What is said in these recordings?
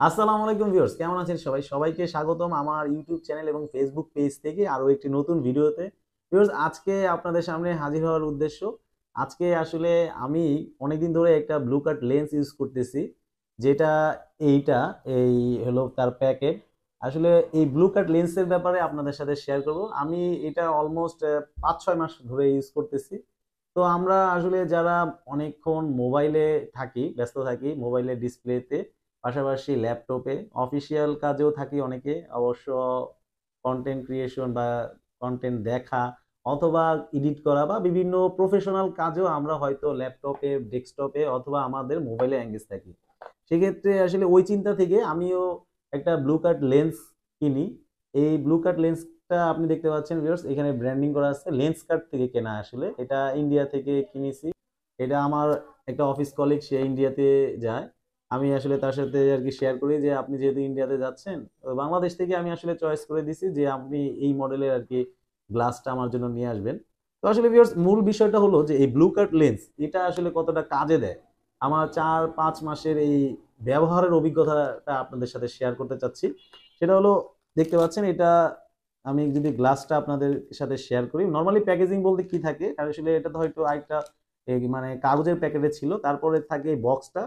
আসসালামু আলাইকুম ভিউয়ার্স, কেমন আছেন সবাই? সবাইকে স্বাগতম আমার ইউটিউব চ্যানেল এবং ফেসবুক পেজ থেকে আরো একটি নতুন ভিডিওতে। ভিউয়ার্স, আজকে আপনাদের সামনে হাজির হওয়ার উদ্দেশ্য, আজকে আসলে আমি অনেকদিন ধরে একটা ব্লু কাট লেন্স ইউজ করতেছি, যেটা এইটা এই হলো তার প্যাকেট। আসলে এই ব্লু কাট লেন্সের ব্যাপারে আপনাদের সাথে শেয়ার করব। আমি এটা অলমোস্ট ৫-৬ মাস ধরে ইউজ করতেছি। তো আমরা আসলে যারা অনেকক্ষণ মোবাইলে থাকি, ব্যস্ত থাকি মোবাইলের ডিসপ্লেতে, পাশাপাশি ল্যাপটপে অফিসিয়াল কাজেও থাকি অনেকে, অবশ্য কন্টেন্ট ক্রিয়েশন বা কন্টেন্ট দেখা অথবা এডিট করা বা বিভিন্ন প্রফেশনাল কাজেও আমরা হয়তো ল্যাপটপে, ডেস্কটপে অথবা আমাদের মোবাইলে এঙ্গেজ থাকি। সেক্ষেত্রে আসলে ওই চিন্তা থেকে আমিও একটা ব্লু কাট লেন্স কিনি। এই ব্লু কাট লেন্সটা আপনি দেখতে পাচ্ছেন ভিউয়ার্স, এখানে ব্র্যান্ডিং করা আছে, লেন্স কার্ট থেকে কেনা। আসলে এটা ইন্ডিয়া থেকে কিনেছি। এটা আমার একটা অফিস কলিগ, সে ইন্ডিয়াতে যায়। আমি আসলে তার সাথে আর কি শেয়ার করি যে আপনি যেহেতু ইন্ডিয়াতে যাচ্ছেন, তো বাংলাদেশ থেকে আমি আসলে চয়েস করে দিছি যে আপনি এই মডেলের আর কি গ্লাসটা আমার জন্য নিয়ে আসবেন। তো আসলে ভিউয়ার্স, মূল বিষয়টা হলো যে এই ব্লু কাট লেন্স এটা আসলে কতটা কাজে দেয়। আমার ৪-৫ মাসের এই ব্যবহারের অভিজ্ঞতাটা আপনাদের সাথে শেয়ার করতে চাচ্ছি। সেটা হলো, দেখতে পাচ্ছেন এটা, আমি যদি গ্লাসটা আপনাদের সাথে শেয়ার করি, নর্মালি প্যাকেজিং বলতে কি থাকে আর আসলে এটা তো হয়তো আরেকটা মানে কাগজের প্যাকেটে ছিল, তারপরে থাকে এই বক্সটা।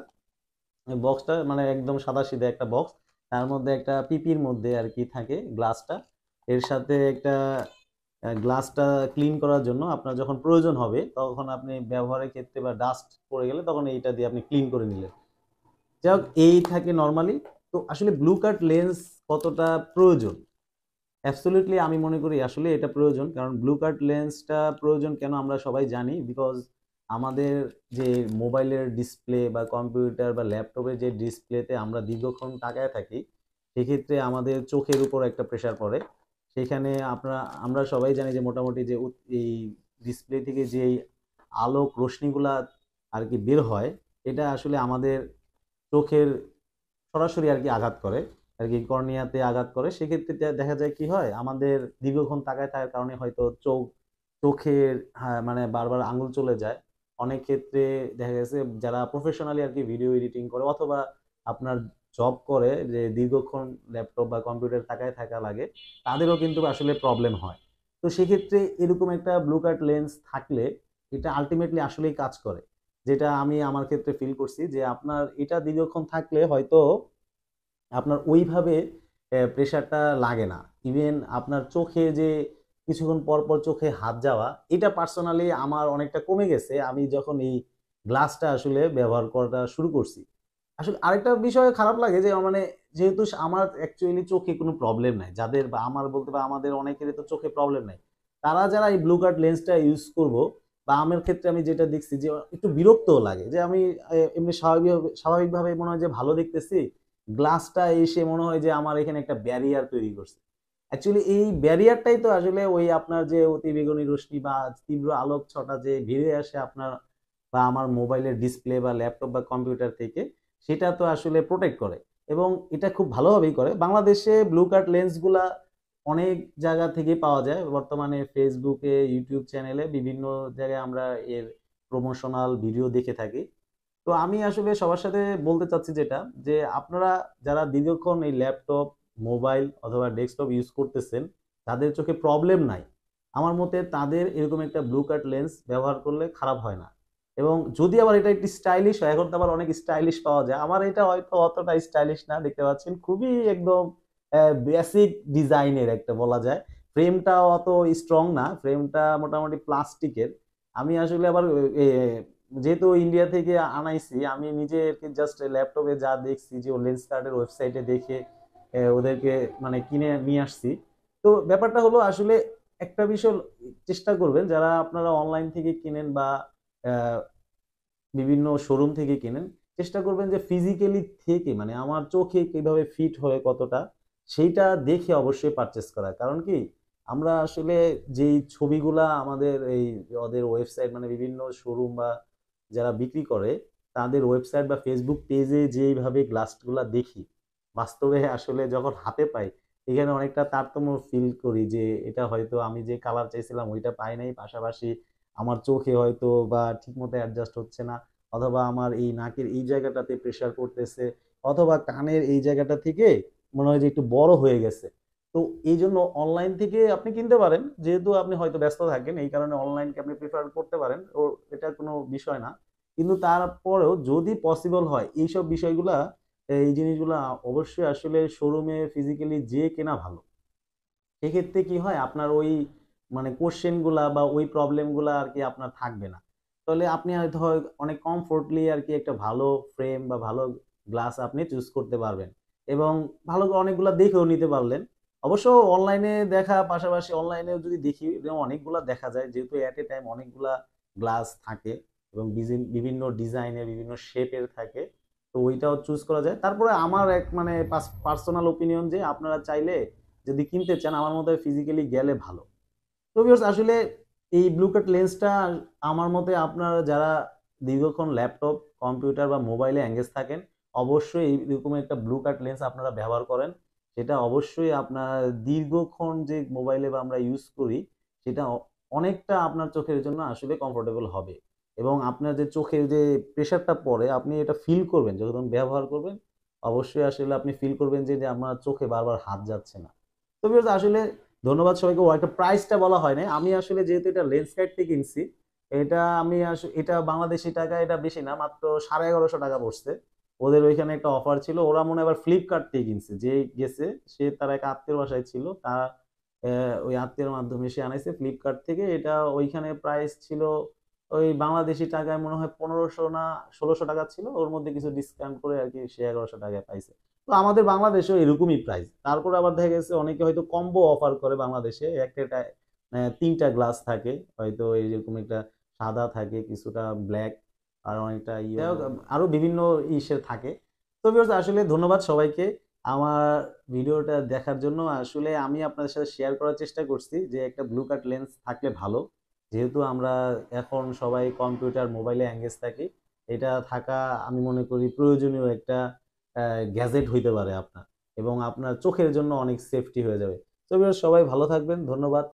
বক্সটা মানে একদম সাদাসিধা একটা বক্স, তার মধ্যে একটা পিপির মধ্যে আর কি থাকে গ্লাসটা। এর সাথে একটা গ্লাসটা ক্লিন করার জন্য আপনার যখন প্রয়োজন হবে তখন আপনি ব্যবহারের ক্ষেত্রে বা ডাস্ট পড়ে গেলে তখন এইটা দিয়ে আপনি ক্লিন করে নিলেন। যাই হোক, এই থাকে নর্মালি। তো আসলে ব্লু কাট লেন্স কতটা প্রয়োজন, অ্যাবসলিউটলি আমি মনে করি আসলে এটা প্রয়োজন। কারণ ব্লু কাট লেন্সটা প্রয়োজন কেন আমরা সবাই জানি, বিকজ আমাদের যে মোবাইলের ডিসপ্লে বা কম্পিউটার বা ল্যাপটপের যে ডিসপ্লেতে আমরা দীর্ঘক্ষণ তাকায় থাকি, সেক্ষেত্রে আমাদের চোখের উপর একটা প্রেশার পড়ে। সেখানে আমরা সবাই জানি যে মোটামুটি যে এই ডিসপ্লে থেকে যে আলোক রশ্মিগুলা আর কি বের হয়, এটা আসলে আমাদের চোখের সরাসরি আর কি আঘাত করে, আর কি কর্নিয়াতে আঘাত করে। সেক্ষেত্রে দেখা যায় কি হয়, আমাদের দীর্ঘক্ষণ তাকায় থাকার কারণে হয়তো চোখের, হ্যাঁ, মানে বারবার আঙুল চলে যায়। অনেক ক্ষেত্রে দেখা গেছে যারা প্রফেশনালি আর কি ভিডিও এডিটিং করে অথবা আপনার জব করে, যে দীর্ঘক্ষণ ল্যাপটপ বা কম্পিউটার তাকায় থাকা লাগে, তাদেরও কিন্তু আসলে প্রবলেম হয়। তো সেক্ষেত্রে এরকম একটা ব্লু কাট লেন্স থাকলে এটা আলটিমেটলি আসলেই কাজ করে। যেটা আমি আমার ক্ষেত্রে ফিল করছি যে আপনার এটা দীর্ঘক্ষণ থাকলে হয়তো আপনার ওইভাবে প্রেশারটা লাগে না। ইভেন আপনার চোখে যে কিছুক্ষণ পর পর চোখে হাত যাওয়া, এটা পার্সোনালি আমার অনেকটা কমে গেছে আমি যখন এই গ্লাসটা আসলে ব্যবহার করাটা শুরু করছি। আসলে আরেকটা বিষয় খারাপ লাগে যে মানে, যেহেতু আমার অ্যাকচুয়ালি চোখে কোনো প্রবলেম নাই, যাদের বা আমার বলতে বা আমাদের অনেকেরই তো চোখে প্রবলেম নাই, তারা যারা এই ব্লু কাট লেন্সটা ইউজ করব, বা আমার ক্ষেত্রে আমি যেটা দেখছি যে একটু বিরক্তও লাগে যে আমি এমনি স্বাভাবিকভাবে মনে হয় যে ভালো দেখতেছি, গ্লাসটা এসে মনে হয় যে আমার এখানে একটা ব্যারিয়ার তৈরি করছে। অ্যাকচুয়ালি এই ব্যারিয়ারটাই তো আসলে ওই আপনার যে অতিবেগুনি রশ্মি বা তীব্র আলোক ছটা যে বেরিয়ে আসে আপনার বা আমার মোবাইলের ডিসপ্লে বা ল্যাপটপ বা কম্পিউটার থেকে, সেটা তো আসলে প্রোটেক্ট করে। এবং এটা খুব ভালোভাবেই করে। বাংলাদেশে ব্লু কাট লেন্সগুলা অনেক জায়গা থেকে পাওয়া যায় বর্তমানে, ফেসবুকে, ইউটিউব চ্যানেলে বিভিন্ন জায়গায় আমরা এর প্রমোশনাল ভিডিও দেখে থাকি। তো আমি আসলে সবার সাথে বলতে চাচ্ছি যেটা, যে আপনারা যারা দীর্ঘক্ষণ এই ল্যাপটপ, মোবাইল অথবা ডেস্কটপ ইউজ করতেছেন, তাদের চোখে প্রবলেম নাই, আমার মতে তাদের এরকম একটা ব্লু কাট লেন্স ব্যবহার করলে খারাপ হয় না। এবং যদি আবার এটা একটু স্টাইলিশ হয়, এখন তো আবার অনেক স্টাইলিশ পাওয়া যায়, আমার এটা হয়তো অতটা স্টাইলিশ না, দেখতে পাচ্ছেন খুবই একদম বেসিক ডিজাইনের একটা বলা যায়। ফ্রেমটা অত স্ট্রং না, ফ্রেমটা মোটামুটি প্লাস্টিকের। আমি আসলে আবার যেহেতু ইন্ডিয়া থেকে আনাইছি, আমি নিজে জাস্ট ল্যাপটপে যা দেখছি যে লেন্স কার্টের ওয়েবসাইটে দেখে ওদেরকে মানে কিনে নিয়ে আসছি। তো ব্যাপারটা হলো আসলে একটা বিষয় চেষ্টা করবেন যারা আপনারা অনলাইন থেকে কিনেন বা আহ, বিভিন্ন শোরুম থেকে কিনেন, চেষ্টা করবেন যে ফিজিক্যালি থেকে মানে আমার চোখে কিভাবে ফিট হয়ে কতটা, সেইটা দেখে অবশ্যই পারচেস করা। কারণ কি, আমরা আসলে যেই ছবিগুলা আমাদের এই ওদের ওয়েবসাইট মানে বিভিন্ন শোরুম বা যারা বিক্রি করে তাদের ওয়েবসাইট বা ফেসবুক পেজে যেইভাবে গ্লাসগুলা দেখি, বাস্তবে আসলে যখন হাতে পাই এখানে অনেকটা তারতম্য ফিল করি যে এটা হয়তো আমি যে কালার চাইছিলাম ওইটা পাই নাই, পাশাপাশি আমার চোখে হয়তো বা ঠিকমতো অ্যাডজাস্ট হচ্ছে না, অথবা আমার এই নাকের এই জায়গাটাতে প্রেসার পড়তেছে, অথবা কানের এই জায়গাটা থেকে মনে হয় যে একটু বড় হয়ে গেছে। তো এই জন্য অনলাইন থেকে আপনি কিনতে পারেন, যেহেতু আপনি হয়তো ব্যস্ত থাকেন এই কারণে অনলাইনকে আপনি প্রিফার করতে পারেন, ও এটা কোনো বিষয় না। কিন্তু তারপরেও যদি পসিবল হয় এইসব বিষয়গুলা, এই জিনিসগুলা অবশ্যই আসলে শোরুমে ফিজিক্যালি যেয়ে কেনা ভালো। সেক্ষেত্রে কি হয় আপনার ওই মানে কোশ্চেন গুলা বা ওই প্রবলেম গুলা আর কি আপনার থাকবে না। তাহলে আপনি হয়তো অনেক কমফোর্টলি আর কি একটা ভালো ফ্রেম বা ভালো গ্লাস আপনি চুজ করতে পারবেন এবং ভালো করে অনেকগুলা দেখেও নিতে পারলেন। অবশ্য অনলাইনে দেখা পাশাপাশি অনলাইনেও যদি দেখি অনেকগুলা দেখা যায়, যেহেতু এট এ টাইম অনেকগুলা গ্লাস থাকে এবং বিভিন্ন ডিজাইনের বিভিন্ন শেপের থাকে, তো ওইটাও চুজ করা যায়। তারপরে আমার এক মানে পার্সোনাল ওপিনিয়ন যে আপনারা চাইলে যদি কিনতে চান আমার মতে ফিজিক্যালি গেলে ভালো। তো ভিউয়ার্স আসলে এই ব্লু কাট লেন্সটা আমার মতে আপনারা যারা দীর্ঘক্ষণ ল্যাপটপ কম্পিউটার বা মোবাইলে এঙ্গেজ থাকেন অবশ্যই এইরকম একটা ব্লু কাট লেন্স আপনারা ব্যবহার করেন। সেটা অবশ্যই আপনার দীর্ঘক্ষণ যে মোবাইলে বা আমরা ইউজ করি সেটা অনেকটা আপনার চোখের জন্য আসলে কমফোর্টেবল হবে এবং আপনার যে চোখের যে প্রেশারটা পড়ে আপনি এটা ফিল করবেন যখন ব্যবহার করবেন। অবশ্যই আসলে আপনি ফিল করবেন যে আমার চোখে বারবার হাত যাচ্ছে না। তো ভিউয়ার্স আসলে ধন্যবাদ সবাইকে। ও একটা প্রাইসটা বলা হয় নাই। আমি আসলে যেহেতু এটা লেন্স কার্ট থেকে কিনছি, এটা আমি এটা বাংলাদেশী টাকা এটা বেশি না, মাত্র 1150 টাকা পড়ছে। ওদের ওইখানে একটা অফার ছিল। ওরা মনে হয় আবার ফ্লিপকার্ট থেকে কিনছে। যে গেছে সে তার এক আত্মীয়র বাসায় ছিল। তার ওই আত্মীয়র মাধ্যমে সে আনাইছে ফ্লিপকার্ট থেকে। এটা ওইখানে প্রাইস ছিল ওই বাংলাদেশী টাকায় মনে হয় 1500 না 1600 টাকা ছিল। ওর মধ্যে কিছু ডিসকাউন্ট করে আরকি সে 1100 টাকায় পাইছে। তো আমাদের বাংলাদেশেও এরকমই প্রাইস। তারপর আবার দেখা গেছে অনেকে হয়তো কম্বো অফার করে বাংলাদেশে। একটা ৩টা গ্লাস থাকে। হয়তো এইরকম একটা সাদা থাকে, কিছুটা ব্ল্যাক আর অনেকটা যাই হোক আরো বিভিন্ন ইসের থাকে। তো ভিউয়ার্স আসলে ধন্যবাদ সবাইকে আমার ভিডিওটা দেখার জন্য। আসলে আমি আপনাদের সাথে শেয়ার করার চেষ্টা করছি যে একটা ব্লু কাট লেন্স থাকলে ভালো। যেহেতু আমরা এখন সবাই কম্পিউটার মোবাইলে এঙ্গেজ থাকি, এটা থাকা আমি মনে করি প্রয়োজনীয় একটা গ্যাজেট হইতে পারে আপনার এবং আপনার চোখের জন্য অনেক সেফটি হয়ে যাবে। তো ভিউয়ার্স সবাই ভালো থাকবেন। ধন্যবাদ।